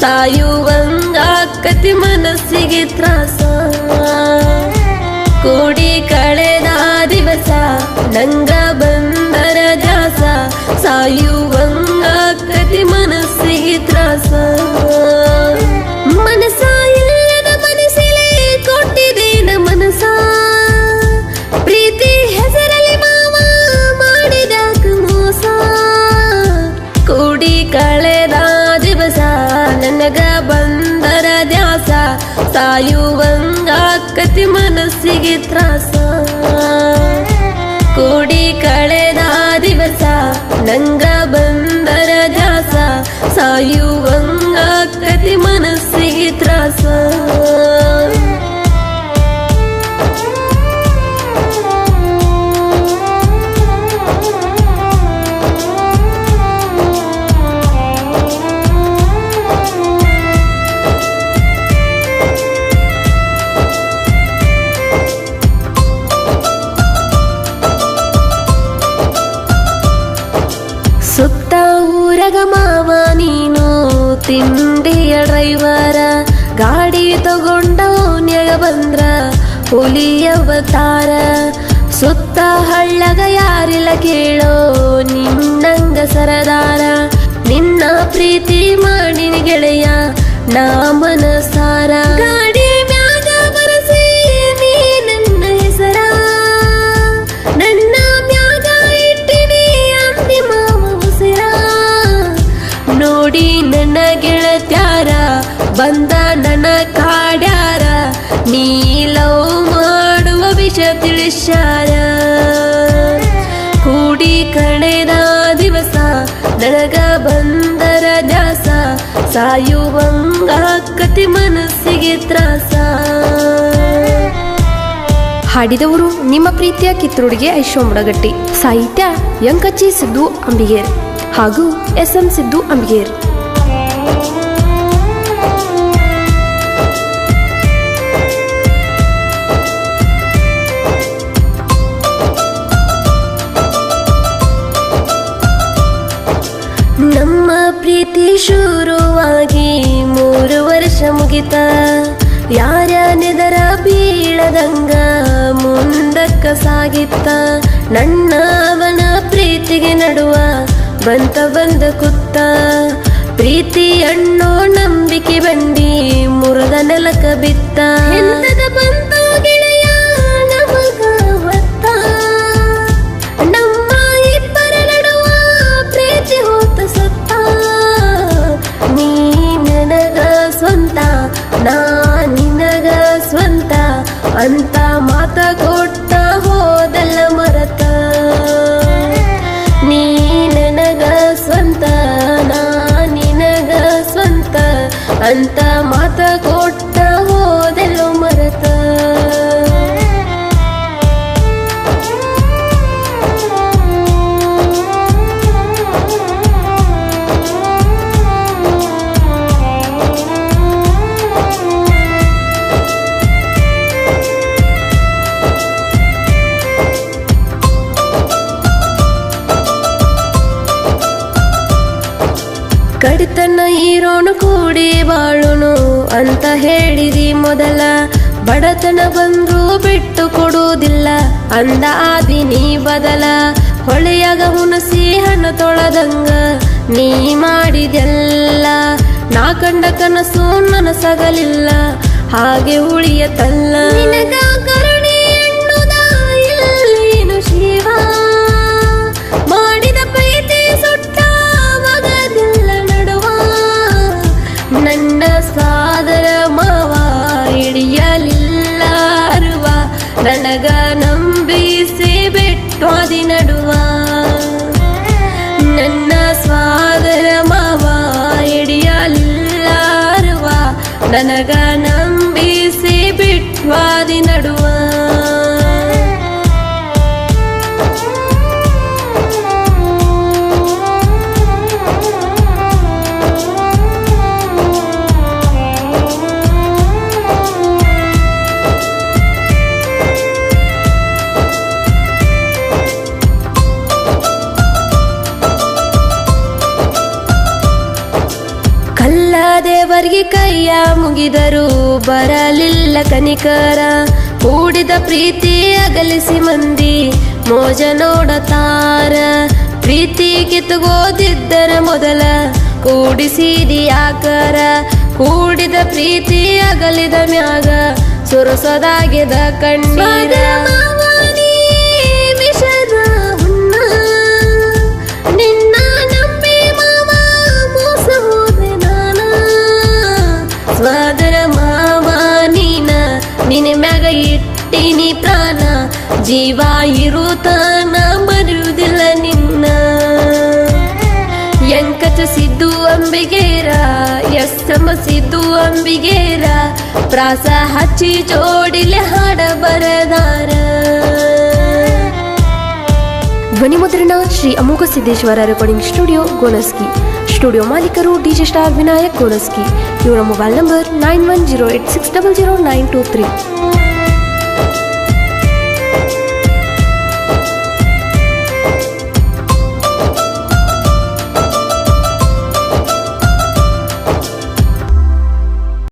ಸಾಯುವಂಗಾಕತಿ ಮನಸ್ಸಿಗೆ ತ್ರಾಸ. ಕೂಡಿ ಕಳೆದ ದಿವಸ ನಂಗ ಬಂದರ ದ್ಯಾಸ, ಸಾಯುವಂಗಾಕತಿ ಮನಸ್ಸಿಗೆ ತ್ರಾಸ. ಮನಸ ಇಲ್ಲದ ಮನಸ್ಸಿಲೆ ಕೊಟ್ಟಿದ್ದೇನ ಮನಸ, ಪ್ರೀತಿ ಹೆಸರಲ್ಲಿ ಮಾವ ಮಾಡಿದಾಗ ಮೋಸ. ಕೂಡಿ ಕಳೆದ ದಿವಸ ನನಗ ಬಂದರ ದ್ಯಾಸ, ಸಾಯುವಂಗಾಕತಿ ಮನಸ್ಸಿಗೆ ತ್ರಾಸ. ಕೂಡಿ ಕಳೆದ ದಿವಸ ನಂಗ ಬಂದರ ದ್ಯಾಸ, ಸಾಯುವಂಗಾಕತಿ ಮನಸ್ಸಿಗೆ ತ್ರಾಸ. ಸುತ್ತ ಊರಗ ಮಾವ ನೀನು ತಿಂಡಿಯ ಡ್ರೈವರ, ಗಾಡಿ ತಗೊಂಡ ಓನ್ಯಾಗ ಬಂದ್ರ ಹುಲಿಯ ಅವತಾರ. ಸುತ್ತ ಹಳ್ಳಗ ಯಾರಿಲ್ಲ ಕೇಳೋ ನಿನ್ನಂಗ ಸರದಾರ, ನಿನ್ನ ಪ್ರೀತಿ ಮಾಡಿನ ಗೆಳೆಯ ನಾ ಮನಸಾರ. ಗಾಡಿ ಮ್ಯಾಗ ಬರಸಿ ನೀ ನನ್ನ ಹೆಸರ, ನನ್ನ ಮ್ಯಾಗ ಇಟ್ಟಿನಿ ಅಂತಿಮ ಉಸಿರ. ನೋಡಿ ನನ್ನ ಗೆಳತ್ಯಾರ ಬಂದ ನನ್ನ ಕಾಡ್ಯಾರ, ನೀ ಲವ್ ಮಾಡುವ ವಿಷಯ ತಿಳಿಸ್ಯಾರ. ಕೂಡಿ ಕಳೆದ ದಿವಸ ನನಗ ಬಂದರ ದ್ಯಾಸ, ಸಾಯುವಂಗಾಕತಿ ಮನಸ್ಸಿಗೆ ತ್ರಾಸ. ಹಾಡಿದವರು ನಿಮ್ಮ ಪ್ರೀತಿಯ ಕಿತ್ತೂರಿಗೆ ಐಶ್ವ ಮುಡಗಟ್ಟಿ, ಸಾಹಿತ್ಯ ಯಂಕಚ್ಚಿ ಸಿದ್ದು ಅಂಬಿಗೇರ್ ಹಾಗೂ SM ಸಿದ್ದು ಅಂಬಿಗೇರ್. ನಮ್ಮ ಪ್ರೀತಿ ಶುರುವಾಗಿ 3 ವರ್ಷ ಮುಗಿತ, ಯಾರ ನೆದರ ಬೀಳದಂಗ ಮುಂದಕ್ಕ ಸಾಗಿತ್ತ. ನನ್ನ ಅವನ ಪ್ರೀತಿಗೆ ನಡುವ ಬಂದ ಕುತ್ತ, ಪ್ರೀತಿ ಅನ್ನೋ ನಂಬಿಕೆ ಬಂಡಿ ಮುರದ ನೆಲಕ ಬಿತ್ತ. ಎಂತದ ಬಂತ ಗೆಳೆಯ ನಮಗ ಹೊತ್ತ, ನಮ್ಮ ಇಬ್ಬರ ನಡುವ ಪ್ರೀತಿ ಹೋತ ಸತ್ತ. ನೀ ನನಗ ಸ್ವಂತ ನಾ ನಿನಗ ಸ್ವಂತ ಅಂತ ಮಾತ ಕೊಟ್ಟ ಹೋದಲ್ಲ ಮರತ. ನೀ ನನಗ ಸ್ವಂತ ನಾ ನಿನಗ ಸ್ವಂತ ಅಂತ ಮಾತ ಕೊಟ್ಟ ಹೋದೆಲ್ಲೋ ಮರತ. ಕಡಿತನ ಹೀರೋನು ಕೂಡಿ ಬಾಳುನು ಅಂತ ಹೇಳಿದಿ ಮೊದಲ, ಬಡತನ ಬಂದ್ರು ಬಿಟ್ಟು ಕೊಡುವುದಿಲ್ಲ ಅಂದ ಆದಿ ನೀ ಬದಲ. ಹೊಳೆಯಾಗ ಹುಣಸಿ ಹಣ್ಣು ತೊಳೆದಂಗ ನೀ ಮಾಡಿದೆಲ್ಲ, ನಾ ಕಂಡ ಕನಸು ನನಸಾಗಲಿಲ್ಲ ಹಾಗೆ ಉಳಿಯತಲ್ಲ. ನಿನಗ ಕರುಣೆ ಎನ್ನುವುದ ಇಲ್ಲೇನು ಶಿವ, ಮಾಡಿದ ಪ್ರೀತಿ ಸುಟ್ಟ ಮಗದಿಲ್ಲ ನಡುವ. ನನ್ನ ಸಾದರ ಮಾವ ಹಿಡಿಯಲಿಲ್ಲ ಅರುವ, ನನಗ ನಂಬಿಸಿ ಬಿಟ್ವಾದಿ ನಡುವ. ನನ್ನ ಸ್ವಾದರ ಮಾವ ಹಿಡಿಯಲಿಲ್ಲ ಅರುವ, ನನಗ ನಂಬಿಸಿ ಬಿಟ್ವಾದಿ ನಡುವ. ದೇವರಿಗೆ ಕೈಯ ಮುಗಿದರು ಬರಲಿಲ್ಲ ಕನಿಕರ. ಕೂಡಿದ ಪ್ರೀತಿ ಅಗಲಿಸಿ ಮಂದಿ ಮೋಜ ನೋಡತಾರ. ಪ್ರೀತಿ ಕಿತ್ತುಗೋದಿದ್ದರ ಮೊದಲ ಕೂಡಿಸಿದಿ ಯಾಕರ. ಕೂಡಿದ ಪ್ರೀತಿ ಅಗಲಿದ ಮ್ಯಾಗ ಸುರಸದಾಗಿದ ಕಣ್ಣೀರ. ವಿಷದ ಹುನ್ನ ನಿನ್ನ ನಂಬಿ ಮಾವ ಮೋಸ ಹೋದೆ ನಾನ. ಸ್ವಾದರ ಮಾವ ನೀನ ನಿನ್ನ ಮ್ಯಾಗ ಇಟ್ಟಿನಿ ಪ್ರಾಣ. ಜೀವ ಇರುತ್ತಾನ ಮರುವುದಿಲ್ಲ ನಿನ್ನ. ಎಂಕಚ ಸಿದ್ದು ಅಂಬಿಗೇರ ಎಸ್ಸಮ ಸಿದ್ದು ಅಂಬಿಗೇರ. ಪ್ರಾಸ ಹಚ್ಚಿ ಜೋಡಿಲೆ ಹಾಡ ಬರದಾರ. ಧ್ವನಿ ಮುದ್ರಣ ಶ್ರೀ ಅಮೋಘ ಸಿದ್ದೇಶ್ವರ ರೆಕಾರ್ಡಿಂಗ್ ಸ್ಟುಡಿಯೋ ಗೋನಸ್ಕಿ. ಸ್ಟುಡಿಯೋ ಮಾಲೀಕರು ಡಿಜೆ ಸ್ಟಾರ್ ವಿನಾಯಕ್ ಗೋನಸ್ಕಿ. ಇವರ ಮೊಬೈಲ್ ನಂಬರ್ 9108600923.